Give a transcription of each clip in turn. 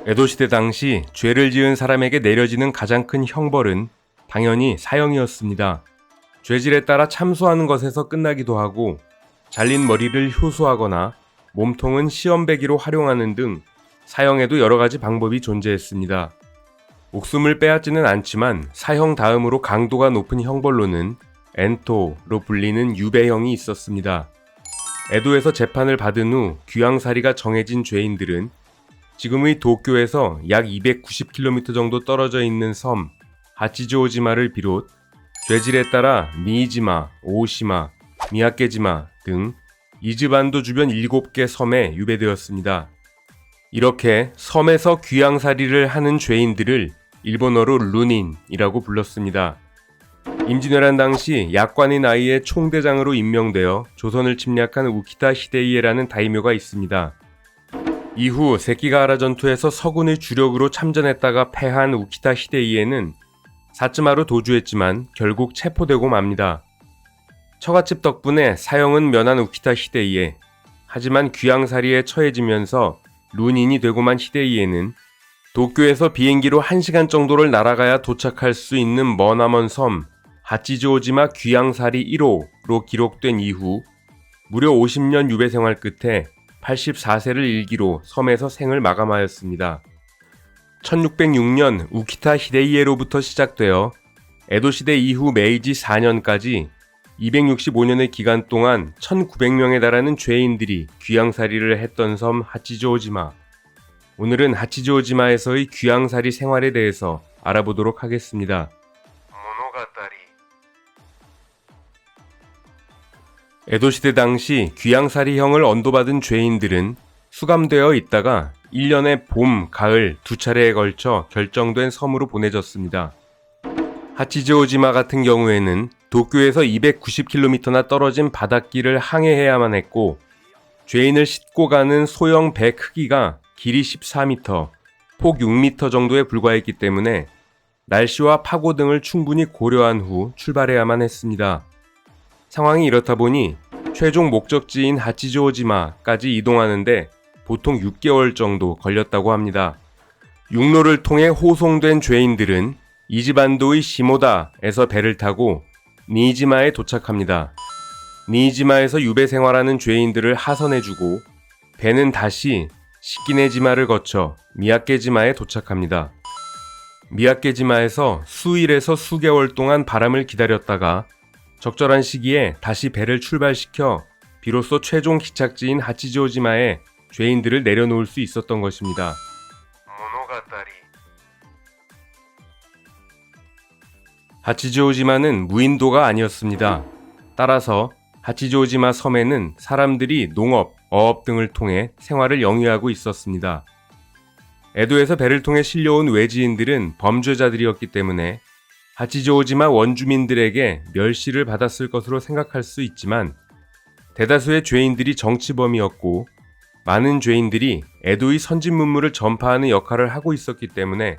에도시대 당시 죄를 지은 사람에게 내려지는 가장 큰 형벌은 당연히 사형이었습니다. 죄질에 따라 참수하는 것에서 끝나기도 하고 잘린 머리를 효소하거나 몸통은 시험배기로 활용하는 등 사형에도 여러 가지 방법이 존재했습니다. 목숨을 빼앗지는 않지만 사형 다음으로 강도가 높은 형벌로는 엔토로 불리는 유배형이 있었습니다. 에도에서 재판을 받은 후 귀양살이가 정해진 죄인들은 지금의 도쿄에서 약 290km 정도 떨어져 있는 섬 하치조오지마를 비롯 죄질에 따라 미이지마, 오오시마, 미야케지마 등 이즈반도 주변 7개 섬에 유배되었습니다. 이렇게 섬에서 귀양살이를 하는 죄인들을 일본어로 루닌이라고 불렀습니다. 임진왜란 당시 약관인 아이의 총대장으로 임명되어 조선을 침략한 우키타 히데이에라는 다이묘가 있습니다. 이후 세키가하라 전투에서 서군의 주력으로 참전했다가 패한 우키타 히데이에는 사츠마로 도주했지만 결국 체포되고 맙니다. 처갓집 덕분에 사형은 면한 우키타 히데이에, 하지만 귀양살이에 처해지면서 루닌이 되고만 히데이에는 도쿄에서 비행기로 1시간 정도를 날아가야 도착할 수 있는 머나먼 섬 하치조오지마 귀양살이 1호로 기록된 이후 무려 50년 유배 생활 끝에 84세를 일기로 섬에서 생을 마감하였습니다. 1606년 우키타 히데이에로부터 시작되어 에도시대 이후 메이지 4년까지 265년의 기간 동안 1900명에 달하는 죄인들이 귀양살이를 했던 섬 하치조오지마. 오늘은 하치조오지마에서의 귀양살이 생활에 대해서 알아보도록 하겠습니다. 에도시대 당시 귀양살이형을 언도받은 죄인들은 수감되어 있다가 1년의 봄, 가을 두 차례에 걸쳐 결정된 섬으로 보내졌습니다. 하치조오지마 같은 경우에는 도쿄에서 290km나 떨어진 바닷길을 항해해야만 했고 죄인을 싣고 가는 소형 배 크기가 길이 14m, 폭 6m 정도에 불과했기 때문에 날씨와 파고 등을 충분히 고려한 후 출발해야만 했습니다. 상황이 이렇다 보니 최종 목적지인 하치조오지마까지 이동하는데 보통 6개월 정도 걸렸다고 합니다. 육로를 통해 호송된 죄인들은 이즈반도의 시모다에서 배를 타고 니이지마에 도착합니다. 니이지마에서 유배 생활하는 죄인들을 하선해주고 배는 다시 시키네지마를 거쳐 미야케지마에 도착합니다. 미야케지마에서 수일에서 수개월 동안 바람을 기다렸다가 적절한 시기에 다시 배를 출발시켜 비로소 최종 기착지인 하치조오지마에 죄인들을 내려놓을 수 있었던 것입니다. 하치조오지마는 무인도가 아니었습니다. 따라서 하치조오지마 섬에는 사람들이 농업, 어업 등을 통해 생활을 영위하고 있었습니다. 에도에서 배를 통해 실려온 외지인들은 범죄자들이었기 때문에 하치조오지마 원주민들에게 멸시를 받았을 것으로 생각할 수 있지만 대다수의 죄인들이 정치범이었고 많은 죄인들이 에도의 선진 문물을 전파하는 역할을 하고 있었기 때문에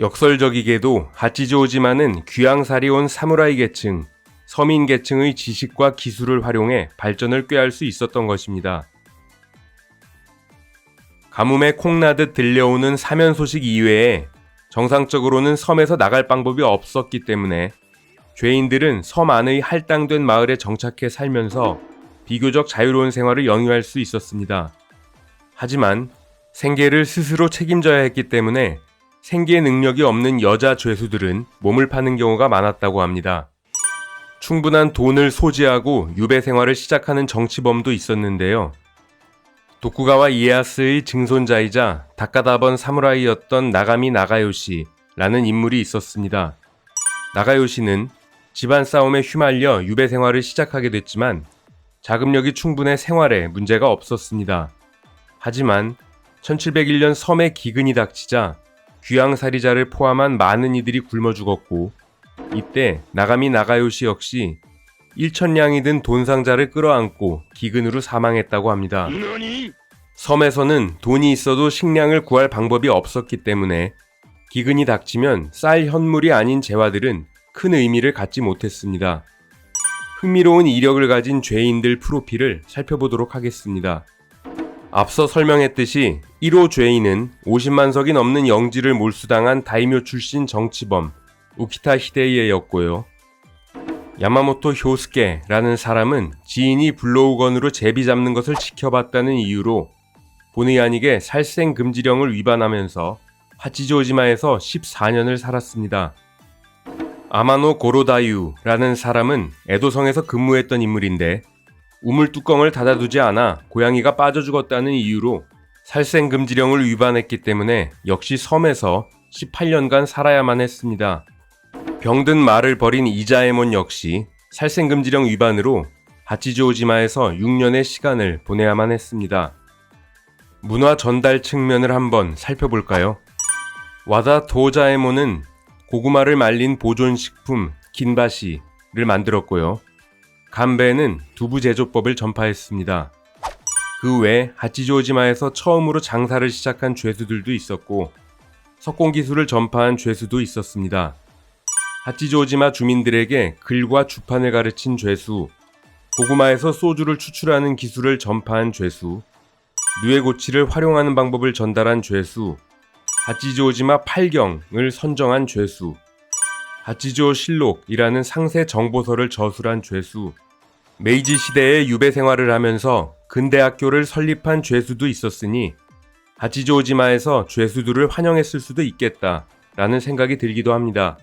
역설적이게도 하치조오지마는 귀양살이 온 사무라이 계층, 서민 계층의 지식과 기술을 활용해 발전을 꾀할 수 있었던 것입니다. 가뭄에 콩나듯 들려오는 사면 소식 이외에 정상적으로는 섬에서 나갈 방법이 없었기 때문에 죄인들은 섬 안의 할당된 마을에 정착해 살면서 비교적 자유로운 생활을 영위할 수 있었습니다. 하지만 생계를 스스로 책임져야 했기 때문에 생계 능력이 없는 여자 죄수들은 몸을 파는 경우가 많았다고 합니다. 충분한 돈을 소지하고 유배 생활을 시작하는 정치범도 있었는데요. 도쿠가와 이에야스의 증손자이자 다카다번 사무라이였던 나가미 나가요시라는 인물이 있었습니다. 나가요시는 집안 싸움에 휘말려 유배 생활을 시작하게 됐지만 자금력이 충분해 생활에 문제가 없었습니다. 하지만 1701년 섬에 기근이 닥치자 귀양살이자를 포함한 많은 이들이 굶어 죽었고 이때 나가미 나가요시 역시 1,000량이 든 돈상자를 끌어안고 기근으로 사망했다고 합니다. 섬에서는 돈이 있어도 식량을 구할 방법이 없었기 때문에 기근이 닥치면 쌀 현물이 아닌 재화들은 큰 의미를 갖지 못했습니다. 흥미로운 이력을 가진 죄인들 프로필을 살펴보도록 하겠습니다. 앞서 설명했듯이 1호 죄인은 50만 석이 넘는 영지를 몰수당한 다이묘 출신 정치범 우키타 히데이에였고요. 야마모토 효스케라는 사람은 지인이 블로우건으로 제비 잡는 것을 지켜봤다는 이유로 본의 아니게 살생금지령을 위반하면서 하치조지마에서 14년을 살았습니다. 아마노 고로다유라는 사람은 에도성에서 근무했던 인물인데 우물 뚜껑을 닫아두지 않아 고양이가 빠져 죽었다는 이유로 살생금지령을 위반했기 때문에 역시 섬에서 18년간 살아야만 했습니다. 병든 말을 버린 이자에몬 역시 살생금지령 위반으로 하치조지마에서 6년의 시간을 보내야만 했습니다. 문화 전달 측면을 한번 살펴볼까요? 와다 도자에몬은 고구마를 말린 보존식품 긴바시를 만들었고요. 간베는 두부 제조법을 전파했습니다. 그 외 하치조지마에서 처음으로 장사를 시작한 죄수들도 있었고 석공기술을 전파한 죄수도 있었습니다. 하치조지마 주민들에게 글과 주판을 가르친 죄수, 고구마에서 소주를 추출하는 기술을 전파한 죄수, 누에고치를 활용하는 방법을 전달한 죄수, 하치조지마 8경을 선정한 죄수, 하치조 실록이라는 상세 정보서를 저술한 죄수, 메이지 시대에 유배 생활을 하면서 근대학교를 설립한 죄수도 있었으니 하치조지마에서 죄수들을 환영했을 수도 있겠다라는 생각이 들기도 합니다.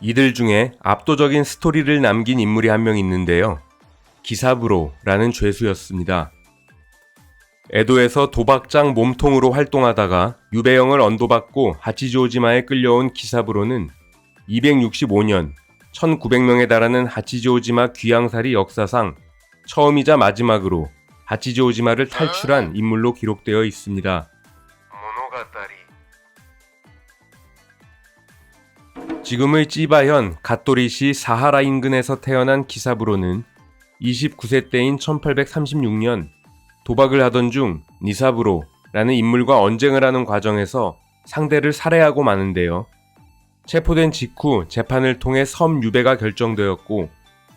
이들 중에 압도적인 스토리를 남긴 인물이 한 명 있는데요. 기사부로라는 죄수였습니다. 에도에서 도박장 몸통으로 활동하다가 유배형을 언도받고 하치조지마에 끌려온 기사부로는 265년 1900명에 달하는 하치조지마 귀양살이 역사상 처음이자 마지막으로 하치조지마를 탈출한 인물로 기록되어 있습니다. 지금의 찌바현 갓도리시 사하라 인근에서 태어난 기사부로는 29세 때인 1836년 도박을 하던 중 니사부로라는 인물과 언쟁을 하는 과정에서 상대를 살해하고 마는데요. 체포된 직후 재판을 통해 섬 유배가 결정되었고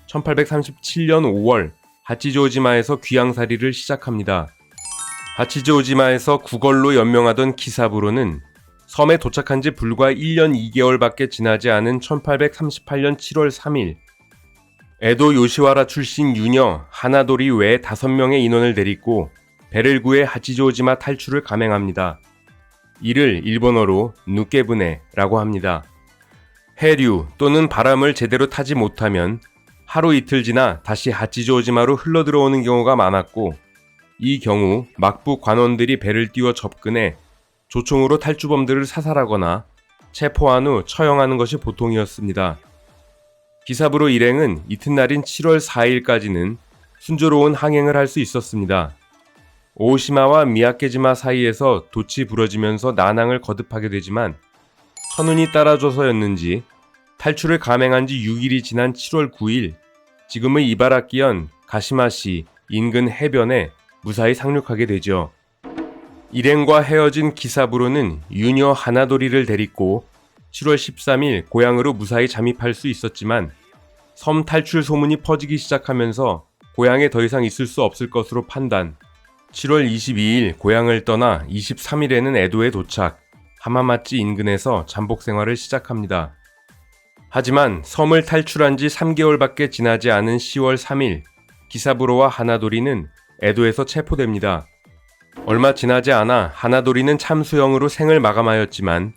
1837년 5월 하치조지마에서 귀양살이를 시작합니다. 하치조지마에서 구걸로 연명하던 기사부로는 섬에 도착한 지 불과 1년 2개월밖에 지나지 않은 1838년 7월 3일 에도 요시와라 출신 유녀 하나도리 외 5명의 인원을 데리고 배를 구해 하치조지마 탈출을 감행합니다. 이를 일본어로 누케부네라고 합니다. 해류 또는 바람을 제대로 타지 못하면 하루 이틀 지나 다시 하치조지마로 흘러들어오는 경우가 많았고 이 경우 막부 관원들이 배를 띄워 접근해 조총으로 탈주범들을 사살하거나 체포한 후 처형하는 것이 보통이었습니다. 기사부로 일행은 이튿날인 7월 4일까지는 순조로운 항행을 할 수 있었습니다. 오오시마와 미야케지마 사이에서 돛이 부러지면서 난항을 거듭하게 되지만 천운이 따라줘서였는지 탈출을 감행한 지 6일이 지난 7월 9일 지금의 이바라키현 가시마시 인근 해변에 무사히 상륙하게 되죠. 일행과 헤어진 기사부로는 유녀 하나도리를 데리고 7월 13일 고향으로 무사히 잠입할 수 있었지만 섬 탈출 소문이 퍼지기 시작하면서 고향에 더 이상 있을 수 없을 것으로 판단 7월 22일 고향을 떠나 23일에는 에도에 도착 하마마치 인근에서 잠복 생활을 시작합니다. 하지만 섬을 탈출한 지 3개월밖에 지나지 않은 10월 3일 기사부로와 하나도리는 에도에서 체포됩니다. 얼마 지나지 않아 하나도리는 참수형으로 생을 마감하였지만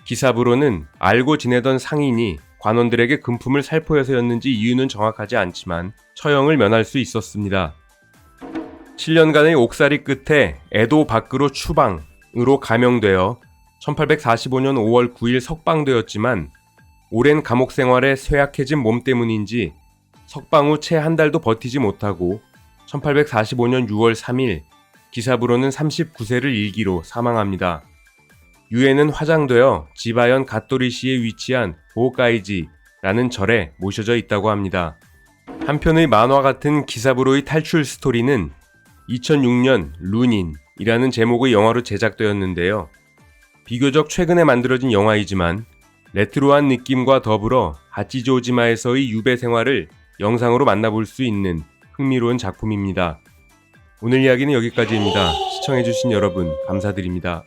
기사부로는 알고 지내던 상인이 관원들에게 금품을 살포해서였는지 이유는 정확하지 않지만 처형을 면할 수 있었습니다. 7년간의 옥살이 끝에 에도 밖으로 추방으로 감형되어 1845년 5월 9일 석방되었지만 오랜 감옥 생활에 쇠약해진 몸 때문인지 석방 후 채 한 달도 버티지 못하고 1845년 6월 3일 기사부로는 39세를 일기로 사망합니다. 유해는 화장되어 지바현 갓도리시에 위치한 보가이지라는 절에 모셔져 있다고 합니다. 한편의 만화 같은 기사부로의 탈출 스토리는 2006년 루닌이라는 제목의 영화로 제작되었는데요. 비교적 최근에 만들어진 영화이지만 레트로한 느낌과 더불어 하치조지마에서의 유배 생활을 영상으로 만나볼 수 있는 흥미로운 작품입니다. 오늘 이야기는 여기까지입니다. 시청해주신 여러분 감사드립니다.